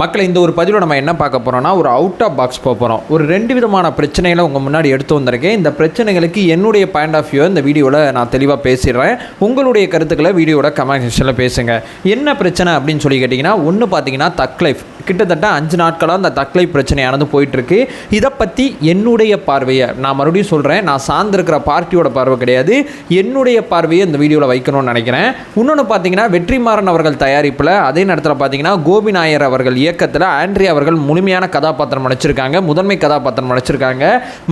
மக்களை இந்த ஒரு பதிவில் நம்ம என்ன பார்க்க போகிறோம்னா ஒரு அவுட் ஆஃப் பாக்ஸ் போக போகிறோம். ஒரு 2 விதமான பிரச்சனைகளை உங்கள் முன்னாடி எடுத்து வந்திருக்கேன். இந்த பிரச்சனைகளுக்கு என்னுடைய பாயிண்ட் ஆஃப் வியூ இந்த வீடியோவில் நான் தெளிவாக பேசிடுறேன். உங்களுடைய கருத்துக்களை வீடியோட கமெண்ட் செக்ஷனில் பேசுங்க. என்ன பிரச்சனை அப்படின்னு சொல்லி கேட்டிங்கன்னா, ஒன்று பார்த்தீங்கன்னா தக் லைஃப். கிட்டத்தட்ட 5 நாட்களாக அந்த தக் லைஃப் பிரச்சனையானது போயிட்டுருக்கு. இதை பற்றி என்னுடைய பார்வையை நான் மறுபடியும் சொல்கிறேன், நான் சார்ந்திருக்கிற பார்ட்டியோட பார்வை கிடையாது, என்னுடைய பார்வையை இந்த வீடியோவில் வைக்கணும்னு நினைக்கிறேன். இன்னொன்று பார்த்தீங்கன்னா வெற்றிமாறன் அவர்கள் தயாரிப்பில், அதே நேரத்தில் பார்த்தீங்கன்னா கோபி நாயர் அவர்கள் இயக்கத்தில் ஆண்ட்ரியா அவர்கள் முழுமையான கதாபாத்திரம் நடிச்சிருக்காங்க, முதன்மை கதாபாத்திரம் நடிச்சிருக்காங்க,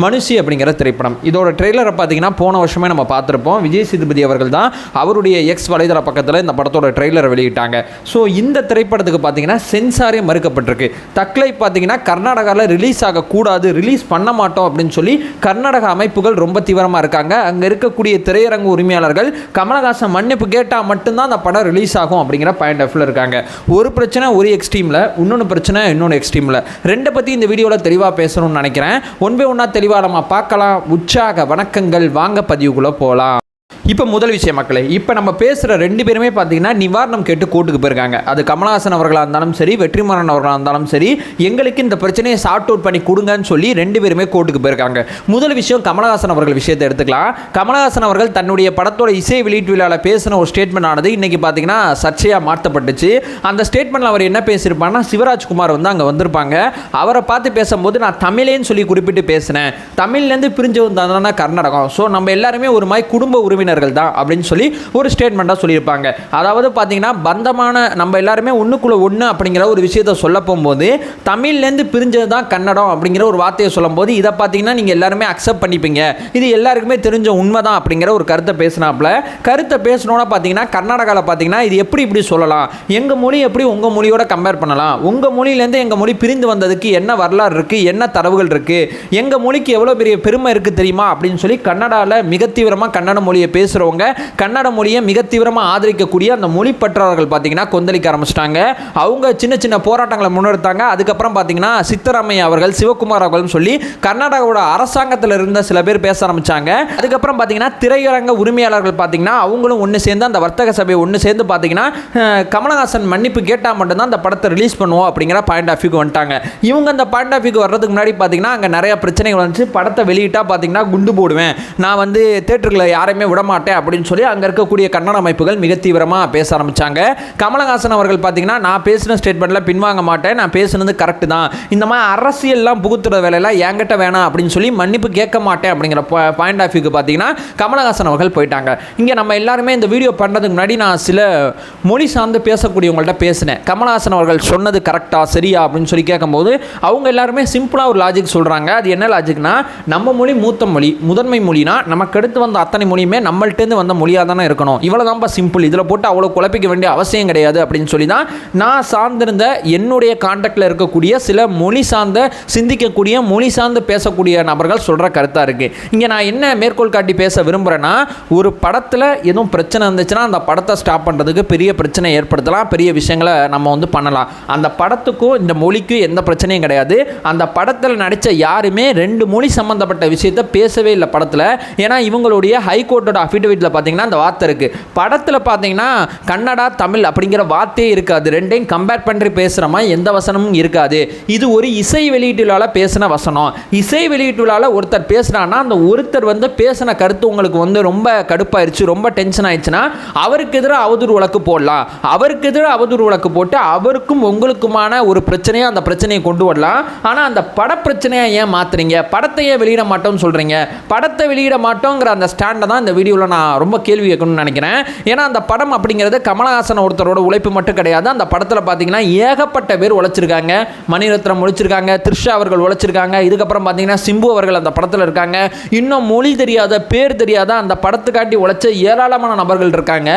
மனுஷி அப்படிங்கிற திரைப்படம். இதோட ட்ரெய்லரை பார்த்தீங்கன்னா போன வருஷமே நம்ம பார்த்துருப்போம். விஜய் சேதுபதி அவர்கள் தான் அவருடைய எக்ஸ் வலைதள பக்கத்தில் இந்த படத்தோட ட்ரெய்லரை வெளியிட்டாங்க. ஸோ இந்த திரைப்படத்துக்கு பார்த்தீங்கன்னா சென்சாரே மறுக்கப்பட்டிருக்கு. தக்லை பார்த்தீங்கன்னா கர்நாடகாவில் ரிலீஸ் ஆகக்கூடாது, ரிலீஸ் பண்ண மாட்டோம் அப்படின்னு சொல்லி கர்நாடக அமைப்புகள் ரொம்ப தீவிரமாக இருக்காங்க. அங்கே இருக்கக்கூடிய திரையரங்கு உரிமையாளர்கள் கமலஹாசன் மன்னிப்பு கேட்டால் மட்டும்தான் அந்த படம் ரிலீஸ் ஆகும் அப்படிங்கிற பாயிண்ட் ஆஃப் வியூவில் இருக்காங்க. ஒரு பிரச்சனை ஒரு எக்ஸ்ட்ரீமில், இன்னொன்று பிரச்சனை இன்னொன்று எக்ஸ்ட்ரீமில். ரெண்டை பற்றி இந்த வீடியோவில் தெளிவாக பேசணும்னு நினைக்கிறேன். ஒன்பே ஒன்றா தெளிவாக நம்ம பார்க்கலாம். உற்சாக வணக்கங்கள், வாங்க பதிவுக்குள்ளே போகலாம். இப்போ முதல் விஷயம் மக்களே, இப்போ நம்ம பேசுகிற 2 பேருமே பார்த்தீங்கன்னா நிவாரணம் கேட்டு கோர்ட்டுக்கு போயிருக்காங்க. அது கமலஹாசன் அவர்களாக இருந்தாலும் சரி, வெற்றிமாறன் அவர்களாக இருந்தாலும் சரி, எங்களுக்கு இந்த பிரச்சனையை சார்ட் அவுட் பண்ணி கொடுங்கன்னு சொல்லி 2 பேருமே கோர்ட்டுக்கு போயிருக்காங்க. முதல் விஷயம் கமலஹாசன் அவர்கள் விஷயத்தை எடுத்துக்கலாம். கமலஹாசன் அவர்கள் தன்னுடைய படத்தோட இசை வெளியீட்டு விழாவில் பேசின ஒரு ஸ்டேட்மெண்ட் ஆனது இன்றைக்கி பார்த்தீங்கன்னா சர்ச்சையாக மாற்றப்பட்டுச்சு. அந்த ஸ்டேட்மெண்ட்டில் அவர் என்ன பேசியிருப்பாங்கன்னா, சிவராஜ்குமார் வந்து அங்கே வந்திருப்பாங்க, அவரை பார்த்து பேசும்போது நான் தமிழேன்னு சொல்லி குறிப்பிட்டு பேசினேன், தமிழ்லேருந்து பிரிஞ்சு வந்தாங்கன்னா கர்நாடகம், ஸோ நம்ம எல்லாருமே ஒரு மாதிரி குடும்ப உறவினர் தான் அப்படின்னு சொல்லி ஒரு ஸ்டேட்மெண்ட்டாக சொல்லியிருப்பாங்க. அதாவது பார்த்தீங்கன்னா பந்தமான நம்ம எல்லாருமே ஒன்றுக்குள்ள ஒன்று அப்படிங்கிற ஒரு விஷயத்தை சொல்ல போகும்போது தமிழ்லேருந்து பிரிஞ்சது தான் கன்னடம் அப்படிங்கிற ஒரு வார்த்தையை சொல்லும் போது இதை பார்த்தீங்கன்னா நீங்கள் எல்லாருமே அக்செப்ட் பண்ணிப்பீங்க, இது எல்லாருக்குமே தெரிஞ்ச உண்மை தான் அப்படிங்கிற ஒரு கருத்தை பேசினாப்புல. கருத்தை பேசணுன்னா பார்த்தீங்கன்னா கர்நாடகாவில் பார்த்தீங்கன்னா இது எப்படி இப்படி சொல்லலாம், எங்கள் மொழி எப்படி உங்கள் மொழியோட கம்பேர் பண்ணலாம், உங்கள் மொழியிலேருந்து எங்கள் மொழி பிரிந்து வந்ததுக்கு என்ன வரலாறு இருக்குது, என்ன தரவுகள் இருக்குது, எங்கள் மொழிக்கு எவ்வளோ பெரிய பெருமை இருக்குது தெரியுமா அப்படின்னு சொல்லி கன்னடாவில் மிக தீவிரமாக கன்னட மொழியை பேசுகிறவங்க, கன்னட மொழியை மிக தீவிரமாக ஆதரிக்கக்கூடிய அந்த மொழி பற்றாளர்கள் பார்த்தீங்கன்னா கொந்தளிக்க ஆரம்பிச்சிட்டாங்க. அவங்க சின்ன சின்ன போராட்டங்களை முன்னெடுத்தாங்க. அதுக்கப்புறம் பார்த்தீங்கன்னா சித்தராமையா அவர்கள், சிவகுமார் அவர்கள் சொல்லி கர்நாடகாவோட அரசாங்கத்தில் இருந்த சில பேர் பேச ஆரம்பிச்சாங்க. அதுக்கப்புறம் பார்த்தீங்கன்னா திரையரங்க உரிமையாளர்கள் பார்த்தீங்கன்னா அவங்களும் ஒன்று சேர்ந்து, அந்த வர்த்தக சபை ஒன்று சேர்ந்து பார்த்தீங்கன்னா கமலஹாசன் மன்னிப்பு கேட்டால் மட்டும்தான் அந்த படத்தை ரிலீஸ் பண்ணுவோம் அப்படிங்கிற பாயிண்ட் ஆஃப் வியூக்கு வந்துட்டாங்க. இவங்க அந்த பாயிண்ட் ஆஃப் வியூக்கு வர்றதுக்கு முன்னாடி பார்த்தீங்கன்னா அங்கே நிறைய பிரச்சனைகள் வந்துச்சு. படத்தை வெளியிட்டால் பார்த்தீங்கன்னா குண்டு போடுவேன், நான் வந்து தேட்டருக்குள்ள யாரையுமே விட மாட்டேன் அப்படின்னு சொல்லி அங்கே இருக்கக்கூடிய கன்னட அமைப்புகள் மிக தீவிரமாக பேச ஆரம்பித்தாங்க. கமலஹாசன் அவர்கள் பார்த்தீங்கன்னா நான் பேசின ஸ்டேட்மெண்ட்டில் பின்வாங்க மாட்டேன், நான் பேசுனது கரெக்டு தான், இந்த மாதிரி அரசியல்லாம் புகுத்துற வேலையெல்லாம் என்கிட்ட வேணாம் அப்படின்னு சொல்லி மன்னிப்பு கேட்க மாட்டேன் அப்படிங்கிற பாயிண்ட் ஆஃப் வியூக்கு பார்த்தீங்கன்னா கமலஹாசன் அவர்கள் போயிட்டாங்க. இங்கே நம்ம எல்லாருமே இந்த வீடியோ பண்ணுறதுக்கு முன்னாடி நான் சில மொழி சார்ந்து பேசக்கூடியவங்கள்ட்ட பேசினேன். கமலஹாசன் அவர்கள் சொன்னது கரெக்டாக சரியா அப்படின்னு சொல்லி கேட்கும்போது அவங்க எல்லாருமே சிம்பிளாக ஒரு லாஜிக் சொல்கிறாங்க. அது என்ன லாஜிக்னா, நம்ம மொழி மூத்த மொழி, முதன்மை மொழினா நமக்கு அடுத்து வந்த அத்தனை மொழியுமே நம்மள்டேருந்து வந்த மொழியாக தானே இருக்கணும், இவ்வளோதான்ப்பா சிம்பிள், இதில் போட்டு அவ்வளோ குழப்பிக்க வேண்டிய அவசியம் கிடையாது அப்படின்னு சொல்லி தான் நான் சார்ந்திருந்த என்னுடைய கான்டாக்டில் இருக்கக்கூடிய சில மொழி சார்ந்த சிந்திக்கக்கூடிய, மொழி சார்ந்து பேசக்கூடிய நபர்கள் சொல்கிற கருத்தாக இருக்குது. இங்கே நான் என்ன மேற்கோள் காட்டி பேச விரும்புகிறேன்னா, ஒரு படத்தில் எதுவும் பிரச்சனை இருந்துச்சுன்னா அந்த படத்தை ஸ்டாப் பண்ணுறதுக்கு பெரிய பிரச்சனை ஏற்படுத்தலாம், பெரிய விஷயங்களை நம்ம வந்து பண்ணலாம். அந்த படத்துக்கும் இந்த மொழிக்கும் எந்த பிரச்சனையும் கிடையாது. அந்த படத்தில் நடித்த யாருமே 2 மொழி சம்மந்தப்பட்ட விஷயத்தை பேசவே இல்லை படத்தில். ஏன்னா இவங்களுடைய ஹைகோர்ட்டோட அஃபிடவிட்டில் பார்த்தீங்கன்னா அந்த வார்த்தை இருக்குது. படத்தில் பார்த்தீங்கன்னா கன்னடா தமிழ் அப்படிங்கிற வார்த்தையே இருக்காது, ரெண்டையும் கம்பேர் பண்ணி பேசுகிற மாதிரி எந்த வசனமும் இருக்காது. இது ஒரு இசை வெளியீட்டு விழாவில் பேசின வசனம். இசை வெளியீட்டு விழாவில் ஒருத்தர் பேசுகிறான்னா அந்த ஒருத்தர் வந்து பேசின கருத்து உங்களுக்கு வந்து ரொம்ப கடுப்பாயிருச்சு, ரொம்ப டென்ஷன் ஆயிடுச்சுன்னா அவருக்கு எதிராக அவதூறு வழக்கு போடலாம். அவருக்கு எதிராக அவதூறு வழக்கு போட்டு அவருக்கும் உங்களுக்குமான ஒரு பிரச்சனையை, அந்த பிரச்சனையை கொண்டு வரலாம். ஆனால் அந்த பட பிரச்சனையை ஏன் மாற்றுறீங்க, படத்தையே வெளியிட மாட்டோம்னு சொல்கிறீங்க, படத்தை வெளியிட மாட்டோங்கிற அந்த ஸ்டாண்டை தான் இந்த வீடியோவில் நான் ரொம்ப கேள்வி கேட்கணும்னு நினைக்கிறேன். ஏன்னா அந்த படம் அப்படிங்கிறது கமலஹாசன் ஒருத்தரோட உழைப்பு மட்டும் கிடையாது. அந்த படத்தில் பார்த்தீங்கன்னா ஏகப்பட்ட பேர் உழைச்சிருக்காங்க. மணிரத்னம் உழைச்சிருக்காங்க, த்ரிஷா அவர்கள் உழைச்சிருக்காங்க, இதுக்கப்புறம் பார்த்தீங்கன்னா சிம்பு அவர்கள் அந்த படத்தில் இருக்காங்க. இன்னும் மொழி தெரியாத, பேர் தெரியாத அந்த படத்துக்காட்டி உழைச்ச ஏராளமான நபர்கள் இருக்காங்க.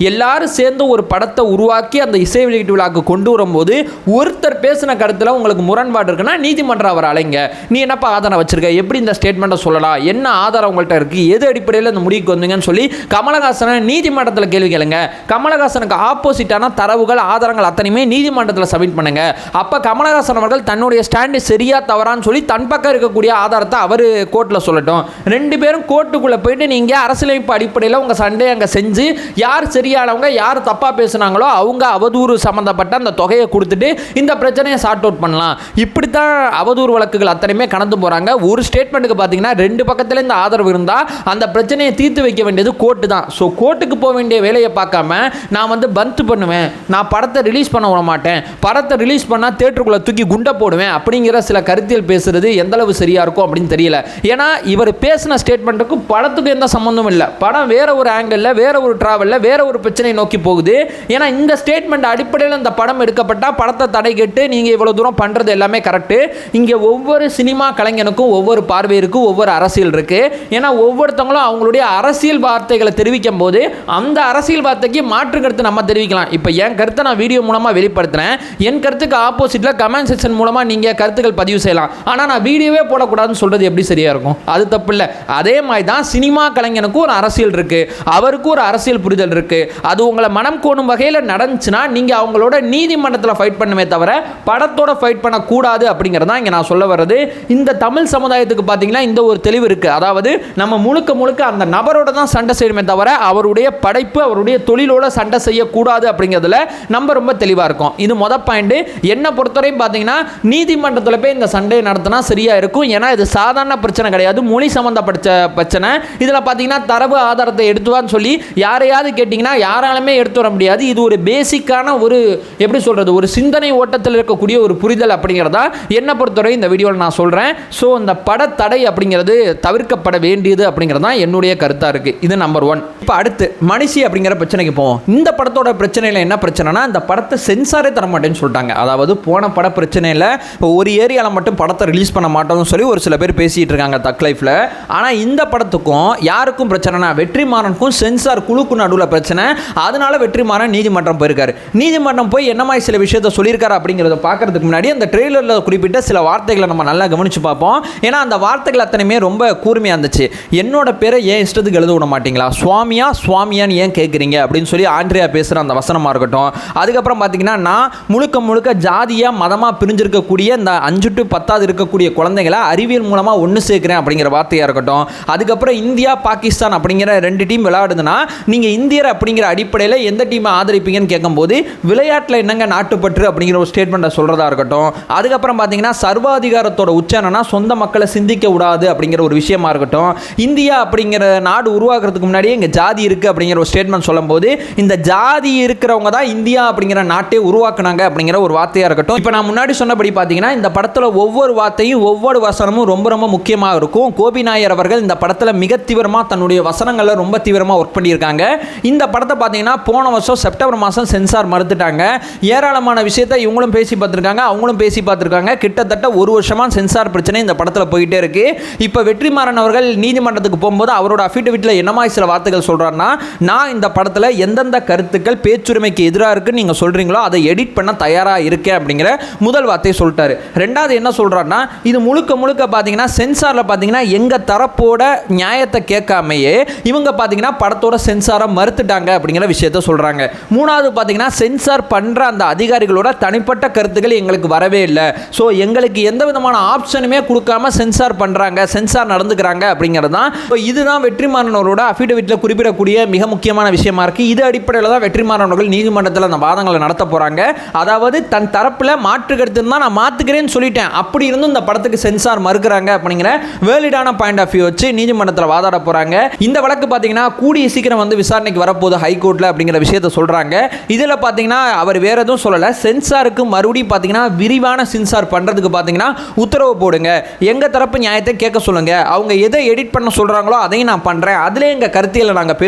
எல்லாரும் சேர்ந்து ஒரு படத்தை உருவாக்கி அந்த இசை வெளியீட்டு விழாக்கு கொண்டு வரும்போது ஒருத்தர் பேசின கருத்தில் உங்களுக்கு முரண்பாடு இருக்குன்னா நீதிமன்றம் அவர் அலைங்க. நீ என்னப்பா ஆதாரம் வச்சிருக்க, எப்படி இந்த ஸ்டேட்மெண்ட்டை சொல்லலாம், என்ன ஆதாரம் உங்கள்கிட்ட இருக்குது, எது அடிப்படையில் இந்த முடிவுக்கு வந்தீங்கன்னு பண்ணுங்கன்னு சொல்லி கமலஹாசனை நீதிமன்றத்தில் கேள்வி கேளுங்க. கமலஹாசனுக்கு ஆப்போசிட்டான தரவுகள் ஆதாரங்கள் அத்தனையுமே நீதிமன்றத்தில் சப்மிட் பண்ணுங்க. அப்போ கமலஹாசன் அவர்கள் தன்னுடைய ஸ்டாண்டு சரியா தவறான்னு சொல்லி தன் பக்கம் இருக்கக்கூடிய ஆதாரத்தை அவர் கோர்ட்டில் சொல்லட்டும். ரெண்டு பேரும் கோர்ட்டுக்குள்ளே போயிட்டு நீங்கள் அரசியலமைப்பு அடிப்படையில் உங்கள் சண்டையை அங்கே செஞ்சு யார் சரியானவங்க யார் தப்பாக பேசுனாங்களோ அவங்க அவதூறு சம்மந்தப்பட்ட அந்த தொகையை கொடுத்துட்டு இந்த பிரச்சனையை சார்ட் அவுட் பண்ணலாம். இப்படித்தான் அவதூறு வழக்குகள் அத்தனையுமே கடந்து போகிறாங்க. ஒரு ஸ்டேட்மெண்ட்டுக்கு பார்த்தீங்கன்னா ரெண்டு பக்கத்தில் இந்த ஆதரவு இருந்தால் அந்த பிரச்சனையை தீர்த்து வைக்க வேண்டியது கோர்ட்டு தான். ஸோ கோர்ட்டுக்கு போக வேண்டிய வேலையை பார்க்காம நான் வந்து பந்த் பண்ணுவேன், நான் படத்தை ரிலீஸ் பண்ண விட மாட்டேன், படத்தை ரிலீஸ் பண்ணால் தேட்டருக்குள்ளே தூக்கி குண்டை போடுவேன் அப்படிங்கிற சில கருத்தியல் பேசுறது எந்த அளவு சரியா இருக்கும் அப்படின்னு தெரியல. ஏன்னா இவர் பேசின ஸ்டேட்மெண்ட்டுக்கும் படத்துக்கு எந்த சம்பந்தமும் இல்லை. படம் வேற ஒரு ஆங்கிளில் வேற ஒரு டிராவலில் வேற ஒரு பிரச்சனை நோக்கி போகுது. ஏன்னா இந்த ஸ்டேட்மெண்ட் அடிப்படையில் இந்த படம் எடுக்கப்பட்டால் படத்தை தடை கேட்டு நீங்கள் இவ்வளோ தூரம் பண்ணுறது எல்லாமே கரெக்டு. இங்கே ஒவ்வொரு சினிமா கலைஞனுக்கும் ஒவ்வொரு பார்வை இருக்குது, ஒவ்வொரு அரசியல் இருக்குது. ஏன்னா ஒவ்வொருத்தவங்களும் அவங்களுடைய அரசியல் வார்த்தைகளை தெரிவிக்கும் போது அந்த அரசியல் வார்த்தைக்கு மாற்று கருத்து நம்ம தெரிவிக்கலாம். இப்போ என் கருத்தை நான் வீடியோ மூலமாக வெளிப்படுத்துகிறேன், என் கருத்துக்கு ஆப்போசிட்டில் கமெண்ட் செக்ஷன் மூலமாக நீங்கள் கருத்துக்கள் பதிவு செய்யலாம். ஆனால் நான் வீடியோவே போடக்கூடாதுன்னு சொல்கிறது எப்படி சரியாக இருக்கும்? அது தப்பு இல்லை. அதே மாதிரி தான் சினிமா கலைஞனுக்கும் ஒரு அரசியல் இருக்குது, அவருக்கும் ஒரு அரசியல் புரிதல் இருக்குது. அது உங்களை மனம் கோணும் வகையில் நடந்துச்சுன்னா நீங்கள் அவங்களோட நீதிமன்றத்தில் ஃபைட் பண்ணுமே தவிர படத்தோட ஃபைட் பண்ணக்கூடாது அப்படிங்கிறதான் இங்கே நான் சொல்ல வர்றது. இந்த தமிழ் சமுதாயத்துக்கு பார்த்தீங்கன்னா இந்த ஒரு தெளிவு இருக்குது. அதாவது நம்ம முழுக்க முழுக்க அந்த நபரோட தான் சண்டை செய்யணுமே தவிர அவருடைய படைப்பு அவருடைய தொழிலோட சண்டை செய்யக்கூடாது அப்படிங்கிறதுல நம்ம ரொம்ப தெளிவாக இருக்கும். இது மொதல் பாயிண்ட். என்னை பொறுத்தவரையும் பார்த்தீங்கன்னா நீதிமன்றத்தில் போய் இந்த சண்டையை நடத்தினா சரியா இருக்கும். ஏன்னா இது சாதாரண பிரச்சனை கிடையாது, மொழி சம்பந்தப்பட்ட பிரச்சனை. இதில் பார்த்தீங்கன்னா தரவு ஆதாரத்தை எடுத்துவான்னு சொல்லி யாரையாவது கேட்டிங்கன்னா யாராலுமே எடுத்து வர முடியாது. இது ஒரு பேசிக்கான ஒரு எப்படி சொல்கிறது ஒரு சிந்தனை ஓட்டத்தில் இருக்கக்கூடிய ஒரு புரிதல் அப்படிங்கிறதா என்னை பொறுத்தவரை இந்த வீடியோவில் நான் சொல்கிறேன். ஸோ இந்த படத்தடை அப்படிங்கிறது தவிர்க்கப்பட வேண்டியது அப்படிங்கிறது தான் என்னுடைய கருத்தாக இருக்குது. இது நம்பர் 1. இப்போ அடுத்து மனுஷி அப்படிங்கிற பிரச்சனைக்கு போவோம். இந்த படத்தோட பிரச்சனையில் என்ன பிரச்சனைனா இந்த படத்தை சென்சாரே தர மாட்டேன்னு சொல்லிட்டாங்க. அதாவது போன பட பிரச்சனையில் ஒரு ஏரியாவில் மட்டும் படத்தை ரிலீஸ் பண்ண மாட்டோம்னு சொல்லி ஒரு சில பேர் பேசிகிட்டு இருக்காங்க தக் லைஃப்பில். ஆனால் இந்த படத்துக்கும் யாருக்கும் பிரச்சனைனா வெற்றிமாறனுக்கும் சென்சார் குழுக்கு நடுவில் பிரச்சனை. அதனால வெற்றிமாறன் நீதிமன்றம் போயிருக்காரு. நீதிமன்றம் போய் என்ன மாதிரி சில விஷயத்தை சொல்லியிருக்காரு அப்படிங்கிறத பார்க்கறதுக்கு முன்னாடி அந்த ட்ரெய்லரில் குறிப்பிட்ட சில வார்த்தைகளை நம்ம நல்லா கவனித்து பார்ப்போம். ஏன்னா அந்த வார்த்தைகள் அத்தனையுமே ரொம்ப கூர்மையாக இருந்துச்சு. என்னோட பேரை ஏன் இஷ்டத்துக்கு எழுத விட மாட்டீங்களா, சுவாமியான்னு ஏன் கேட்குறீங்க அப்படின்னு சொல்லி ஆண்ட்ரியா பேசுகிற அந்த வசனமாக இருக்கட்டும். அதுக்கப்புறம் பார்த்தீங்கன்னா நான் முழுக்க ஜாதியாக மதமாக பிரிஞ்சிருக்கக்கூடிய இந்த 5 to 10 இருக்கக்கூடிய குழந்தைகளை அறிவியல் மூலமாக ஒன்று சேர்க்கிறேன் அப்படிங்கிற வார்த்தையாக இருக்கட்டும். அதுக்கப்புறம் இந்தியா பாகிஸ்தான் அப்படிங்கிற 2 டீம் விளையாடுதுன்னா நீங்கள் இந்தியர் அப்படிங்கிற அடிப்படையில் எந்த டீமை ஆதரிப்பீங்கன்னு கேட்கும்போது விளையாட்டில் என்னங்க நாட்டுப்பற்று அப்படிங்கிற ஒரு ஸ்டேட்மெண்ட்டை சொல்கிறதா இருக்கட்டும். அதுக்கப்புறம் பார்த்தீங்கன்னா சர்வாதிகாரத்தோட உச்சனா சொந்த மக்களை சிந்திக்க விடாது அப்படிங்கிற ஒரு விஷயமா இருக்கட்டும். இந்தியா அப்படிங்கிற நாடு உருவாக்குறதுக்கு முன்னாடியே இங்கே ஜாதி இருக்குது அப்படிங்கிற ஒரு ஸ்டேட்மெண்ட் சொல்லும்போது இந்த ஜாதி இருக்கிறவங்க தான் இந்தியா அப்படிங்கிற நாட்டை உருவாக்குனாங்க அப்படிங்கிற ஒரு வார்த்தையாக இருக்கட்டும். இப்போ நான் முன்னாடி சொன்னபடி பார்த்தீங்கன்னா இந்த படத்தில் ஒவ்வொரு வார்த்தையும் ஒவ்வொரு வசனமும் ரொம்ப ரொம்ப முக்கியமாக இருக்கும். கோபி நாயர் அவர்கள் இந்த படத்தில் மிக தீவிரமாக தன்னுடைய வசனங்களில் ரொம்ப தீவிரமாக ஒர்க் பண்ணியிருக்காங்க. இந்த படத்தை பார்த்தீங்கன்னா போன வருஷம் செப்டம்பர் மாதம் சென்சார் மறுத்துட்டாங்க. ஏராளமான விஷயத்தை இவங்களும் பேசி பார்த்துருக்காங்க, அவங்களும் பேசி பார்த்துருக்காங்க. கிட்டத்தட்ட ஒரு வருஷமாக சென்சார் பிரச்சனை இந்த படத்தில் போயிட்டே இருக்கு. இப்போ வெற்றிமாறன் அவர்கள் நீதிமன்றத்துக்கு போகும்போது அவரோட அஃபிடவிட்டில் என்ன மாதிரி சில வார்த்தைகள் சொல்கிறாருன்னா நான் இந்த படத்தில் எந்தெந்த கருத்துக்கள் பேச்சுரிமைக்கு எதிராக இருக்குன்னு நீங்கள் சொல்கிறீங்களோ அதை எடிட் பண்ண தயாராக இருக்கேன் அப்படிங்கிற முதல் வார்த்தையை சொல்லிட்டாரு. ரெண்டாவது என்ன சொல்கிறாருன்னா இது முழுக்க பார்த்தீங்கன்னா சென்சாரில் பார்த்தீங்கன்னா எங்கள் தரப்போட நியாயத்தை கேட்காமையே இவங்க பார்த்தீங்கன்னா படத்தோட சென்சாரை மறுத்துட்டாங்க அப்படிங்கிற விஷயத்த சொல்கிறாங்க. மூணாவது பார்த்தீங்கன்னா சென்சார் பண்ணுற அந்த அதிகாரிகளோட தனிப்பட்ட கருத்துக்கள் எங்களுக்கு வரவே இல்லை. ஸோ எங்களுக்கு எந்த விதமான ஆப்ஷனுமே கொடுக்காம சென்சார் பண்ணுறாங்க, சென்சார் நடந்துக்கிறாங்க அப்படிங்கிறது தான். இதுதான் வெற்றிமாறனோட அஃபிடவிட்டில் குறிப்பிடக்கூடிய மிக முக்கியமான விஷயமா இருக்குது. இது அடிப்படையில் தான் வெற்றிமாறனவர்கள் நீதிமன்றத்தில் அந்த வாதங்களை நடத்த போகிறாங்க. அதாவது தன் தரப்பில் மாற்று கருத்து தான் நான் மாற்றுக்கிறேன்னு சொல்லிட்டேன், அப்படி இருந்தும் இந்த படத்துக்கு சென்சார் மறுக்கிறாங்க அப்படிங்கிற வேலிடான பாயிண்ட் ஆஃப் வியூ வச்சு நீதிமன்றத்தில் வாதாட போகிறாங்க. இந்த வழக்கு பார்த்தீங்கன்னா கூடிய சீக்கிரம் வந்து விசாரணைக்கு வரப்போகுது ஹைகோர்ட்டில் அப்படிங்கிற விஷயத்தை சொல்கிறாங்க. இதில் பார்த்தீங்கன்னா அவர் வேற எதுவும் சொல்லலை, சென்சாருக்கு மறுபடியும் பார்த்தீங்கன்னா விரிவான சென்சார் பண்ணுறதுக்கு பார்த்தீங்கன்னா உத்தரவு போடுங்க, எங்கள் தரப்பு நியாயத்தை கேட்க சொல்லுங்கள், அவங்க எதை எடிட் பண்ண சொல்கிறாங்களோ அதையும் நான் பண்ணுறேன், அதிலே எங்கள் கருத்தியலை நாங்கள்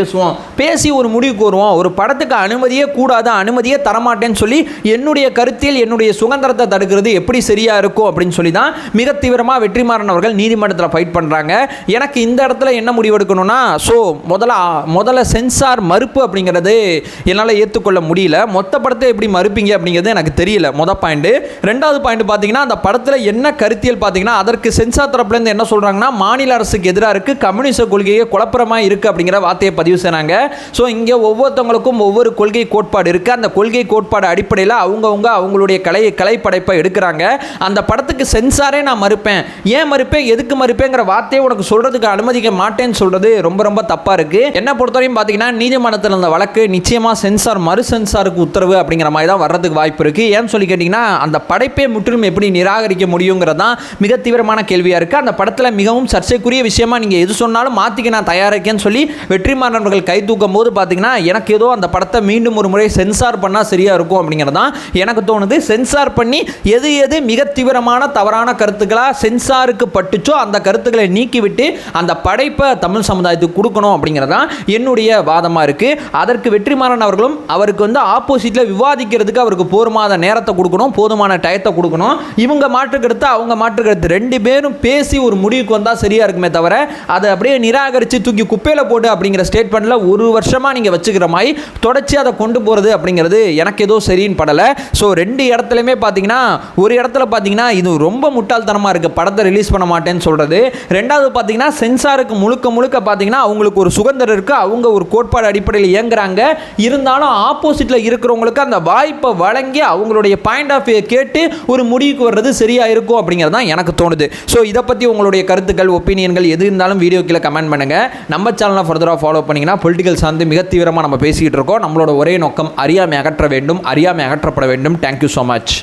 பேசி ஒரு முடிவுக்கு வருவோம். ஒரு படத்துக்கு அனுமதியே கூடாது, அனுமதியே தரமாட்டேன்னு சொல்லி என்னுடைய கருத்தில் என்னுடைய சுதந்திரத்தை தடுக்கிறது எப்படி சரியா இருக்கும் அப்படின்னு சொல்லி தான் மிக தீவிரமாக வெற்றிமாறன் அவர்கள் நீதிமன்றத்தில் ஃபைட் பண்ணுறாங்க. எனக்கு இந்த இடத்துல என்ன முடிவு எடுக்கணும்னா, ஸோ முதல்ல சென்சார் மறுப்பு அப்படிங்கிறது என்னால் ஏற்றுக்கொள்ள முடியல. மொத்த படத்தை எப்படி மறுப்பீங்க அப்படிங்கிறது எனக்கு தெரியல. பாயிண்ட். ரெண்டாவது பாயிண்ட் பார்த்தீங்கன்னா, அந்த படத்தில் என்ன கருத்தியல் பார்த்தீங்கன்னா, அதற்கு சென்சார் தரப்புலேருந்து என்ன சொல்கிறாங்கன்னா, மாநில அரசுக்கு எதிராக இருக்குது, கம்யூனிஸ்ட் கொள்கையை குழப்பமாக இருக்குது அப்படிங்கிற வார்த்தையை பதிவு செய்கிறாங்க. ஸோ இங்கே ஒவ்வொருத்தவங்களுக்கும் ஒவ்வொரு கொள்கை கோட்பாடு இருக்குது. அந்த கொள்கை கோட்பாடு அடிப்படையில் அவங்களுடைய கலைப்படைப்பை எடுக்கிறாங்க. அந்த படத்துக்கு சென்சாரே நான் மறுப்பேன், ஏன் மறுப்பேன், எதுக்கு மறுப்பேங்கிற வார்த்தையை உனக்கு சொல்கிறதுக்கு அனுமதிக்க மாட்டேன்னு சொல்கிறது ரொம்ப ரொம்ப தப்பாக இருக்குது. என்ன பொறுத்தவரையும் பார்த்தீங்கன்னா, நீதிமன்றத்தில் இருந்த வழக்கு நிச்சயமாக சென்சார் மறு சென்சாருக்கு உத்தரவு அப்படிங்கிற மாதிரி தான் வர்றதுக்கு வாய்ப்பு இருக்குது. ஏன்னு சொல்லி கேட்டிங்கன்னா, அந்த படைப்பை முற்றிலும் எப்படி நிராகரிக்க முடியுங்கிறது தான் மிக தீவிரமான கேள்வியாக இருக்குது. அந்த படத்தில் மிகவும் சர்ச்சைக்குரிய விஷயமா நீங்கள் எது சொன்னாலும் மாற்றிக்க நான் தயாரிக்கேன்னு சொல்லி வெற்றிமாறன் அவர்கள் கை தூக்கும் போது பார்த்தீங்கன்னா, எனக்கு ஏதோ அந்த படத்தை மீண்டும் ஒரு முறை சென்சார் பண்ணால் சரியாக இருக்கும் அப்படிங்கிறது தான் எனக்கு தோணுது. சென்சார் பண்ணி எது மிக தீவிரமான தவறான கருத்துக்களாக சென்சாருக்கு பட்டுச்சோ அந்த கருத்துக்களை நீக்கிவிட்டு அந்த படைப்பை தமிழ் சமுதாயத்துக்கு கொடுக்கணும் அப்படிங்கிறது தான் என்னுடைய வாதமாக இருக்குது. அதற்கு வெற்றிமாறன் அவர்களும் அவருக்கு ஆப்போசிட்டில் விவாதிக்கிறதுக்கு அவருக்கு போதுமான நேரத்தை கொடுக்கணும், போதுமான டயத்தை கொடுக்கணும். இவங்க மாற்றுக்கருத்து அவங்க மாற்றுக்கருத்து ரெண்டு பேரும் பேசி ஒரு முடிவுக்கு வந்தால் சரியாக இருக்குமே தவிர அதை அப்படியே நிராகரித்து தூக்கி குப்பையில் போட்டு அப்படிங்கிற ஸ்டேட்மெண்ட்டில் ஒரு வருஷமாக நீங்கள் வச்சுக்கிற மாதிரி தொடர்ச்சி அதை கொண்டு போகிறது அப்படிங்கிறது எனக்கு ஏதோ சரின்னு படலை. ஸோ ரெண்டு இடத்துலையுமே பார்த்தீங்கன்னா, ஒரு இடத்துல பார்த்தீங்கன்னா இது ரொம்ப முட்டாள்தனமாக இருக்குது, படத்தை ரிலீஸ் பண்ண மாட்டேன்னு சொல்கிறது. ரெண்டாவது பார்த்தீங்கன்னா, சென்சாருக்கு முழுக்க பார்த்தீங்கன்னா அவங்களுக்கு ஒரு சுதந்திரம் இருக்குது, அவங்க ஒரு கோட்பாடு அடிப்படையில் இயங்குறாங்க. இருந்தாலும் ஆப்போசிட்டில் இருக்கிறவங்களுக்கு அந்த வாய்ப்பை வழங்கி அவங்களுடைய பாயிண்ட் ஆஃப் வியூ கேட்டு ஒரு முடிவுக்கு வர்றது சரியாக இருக்கும் அப்படிங்கிறது தான் எனக்கு தோணுது. ஸோ இதை பற்றி உங்களுடைய கருத்துக்கள், ஒப்பீனியன்கள் எது இருந்தாலும் வீடியோ கீழே கமெண்ட் பண்ணுங்கள். நம்ம சேனலை ஃபர்தராக ஃபாலோ பண்ணிங்கன்னா பொலிட்டிக்கல் சார்ந்து மிக தீவிரமாக நம்ம பேசிக்கிட்டு இருக்கோம். நம்மளோட ஒரே நோக்கம் அறியாமை அகற்ற வேண்டும், அறியாமை அகற்றப்பட வேண்டும். Thank you so much.